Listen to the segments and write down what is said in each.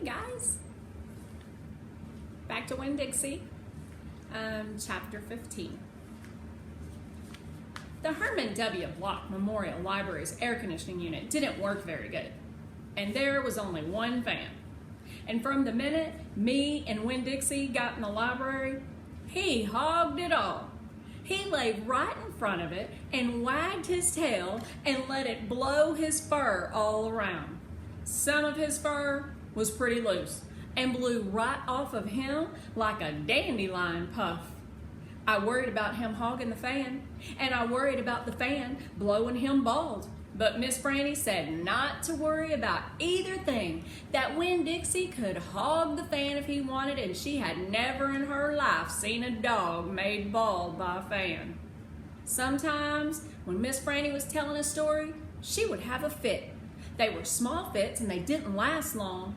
guys. Back to Winn-Dixie, chapter 15. The Herman W. Block Memorial Library's air conditioning unit didn't work very good, and there was only one fan. And from the minute me and Winn-Dixie got in the library, he hogged it all. He lay right in front of it and wagged his tail and let it blow his fur all around. Some of his fur was pretty loose and blew right off of him like a dandelion puff. I worried about him hogging the fan, and I worried about the fan blowing him bald. But Miss Franny said not to worry about either thing, that Winn-Dixie could hog the fan if he wanted, and she had never in her life seen a dog made bald by a fan. Sometimes, when Miss Franny was telling a story, she would have a fit. They were small fits and they didn't last long.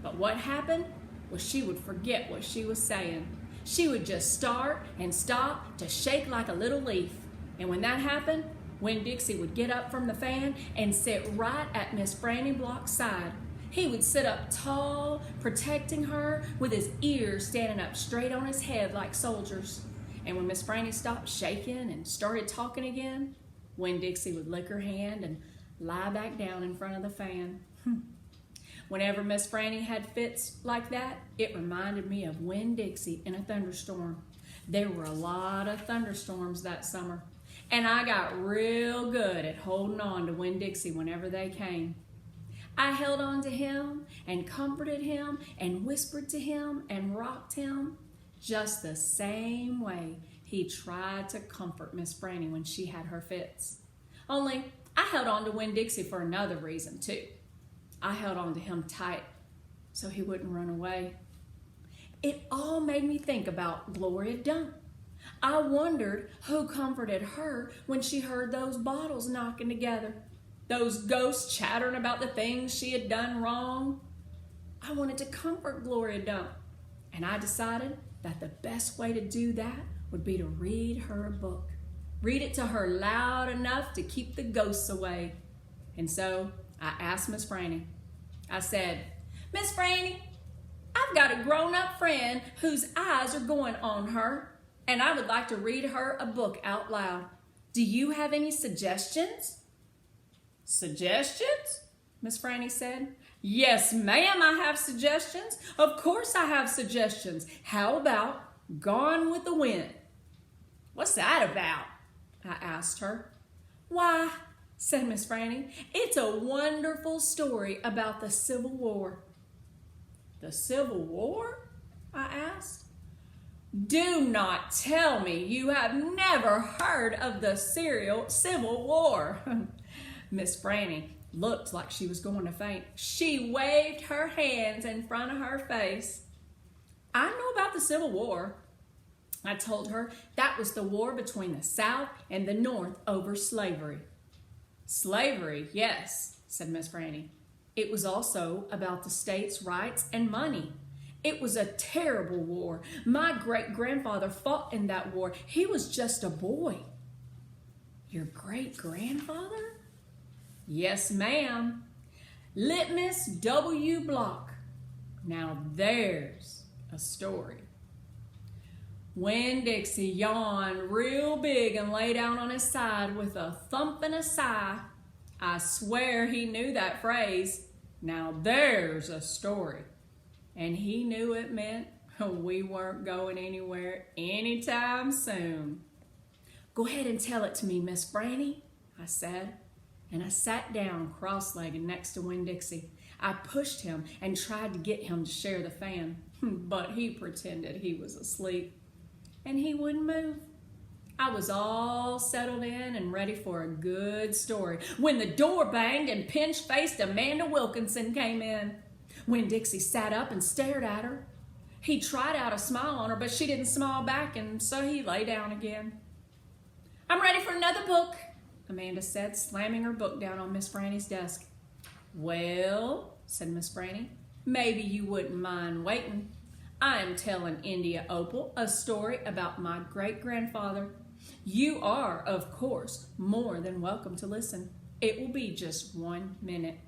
But what happened was she would forget what she was saying. She would just start and stop to shake like a little leaf. And when that happened, Winn-Dixie would get up from the fan and sit right at Miss Franny Block's side. He would sit up tall, protecting her, with his ears standing up straight on his head like soldiers. And when Miss Franny stopped shaking and started talking again, Winn-Dixie would lick her hand and lie back down in front of the fan. Whenever Miss Franny had fits like that, it reminded me of Winn-Dixie in a thunderstorm. There were a lot of thunderstorms that summer, and I got real good at holding on to Winn-Dixie whenever they came. I held on to him and comforted him and whispered to him and rocked him just the same way he tried to comfort Miss Franny when she had her fits. Only I held on to Winn-Dixie for another reason too. I held on to him tight so he wouldn't run away. It all made me think about Gloria Dunk. I wondered who comforted her when she heard those bottles knocking together, those ghosts chattering about the things she had done wrong. I wanted to comfort Gloria Dunk, and I decided that the best way to do that would be to read her a book. Read it to her loud enough to keep the ghosts away. And so I asked Miss Franny. I said, "Miss Franny, I've got a grown-up friend whose eyes are going on her, and I would like to read her a book out loud. Do you have any suggestions?" "Suggestions?" Miss Franny said. "Yes, ma'am, I have suggestions. Of course I have suggestions. How about Gone with the Wind?" "What's that about?" I asked her. "Why," said Miss Franny, "it's a wonderful story about the Civil War." "The Civil War?" I asked. "Do not tell me you have never heard of the Civil War." Miss Franny looked like she was going to faint. She waved her hands in front of her face. "I know about the Civil War." I told her that was the war between the South and the North over slavery. "Slavery, yes," said Miss Franny. "It was also about the states' rights and money. It was a terrible war. My great-grandfather fought in that war. He was just a boy." "Your great-grandfather?" "Yes, ma'am. Litmus W. Block. Now there's a story." Winn-Dixie yawned real big and lay down on his side with a thump and a sigh. I swear he knew that phrase, "Now there's a story." And he knew it meant we weren't going anywhere anytime soon. "Go ahead and tell it to me, Miss Franny," I said. And I sat down cross-legged next to Winn-Dixie. I pushed him and tried to get him to share the fan, but he pretended he was asleep. And he wouldn't move. I was all settled in and ready for a good story when the door banged and pinch-faced Amanda Wilkinson came in. Winn-Dixie sat up and stared at her. He tried out a smile on her, but she didn't smile back, and so he lay down again. "I'm ready for another book," Amanda said, slamming her book down on Miss Franny's desk. "Well," said Miss Franny, "maybe you wouldn't mind waiting. I am telling India Opal a story about my great-grandfather. You are, of course, more than welcome to listen. It will be just 1 minute."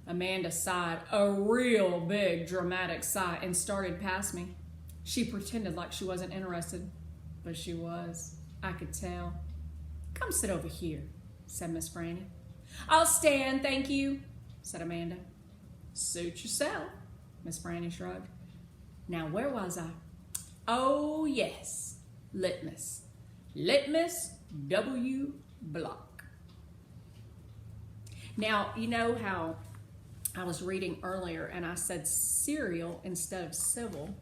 Amanda sighed a real big dramatic sigh and started past me. She pretended like she wasn't interested, but she was. I could tell. Come sit over here, said Miss Franny. I'll stand, thank you, said Amanda. Suit yourself, Miss Franny shrugged. Now, where was I? Oh, yes, litmus. Litmus W. Block. Now, you know how I was reading earlier and I said cereal instead of civil.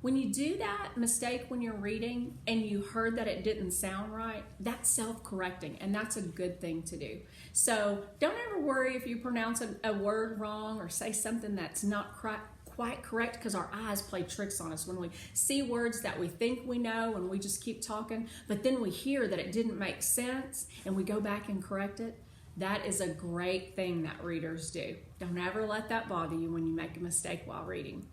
When you do that mistake when you're reading and you heard that it didn't sound right, that's self-correcting, and that's a good thing to do. So don't ever worry if you pronounce a word wrong or say something that's not quite correct, because our eyes play tricks on us when we see words that we think we know and we just keep talking, but then we hear that it didn't make sense and we go back and correct it. That is a great thing that readers do. Don't ever let that bother you when you make a mistake while reading.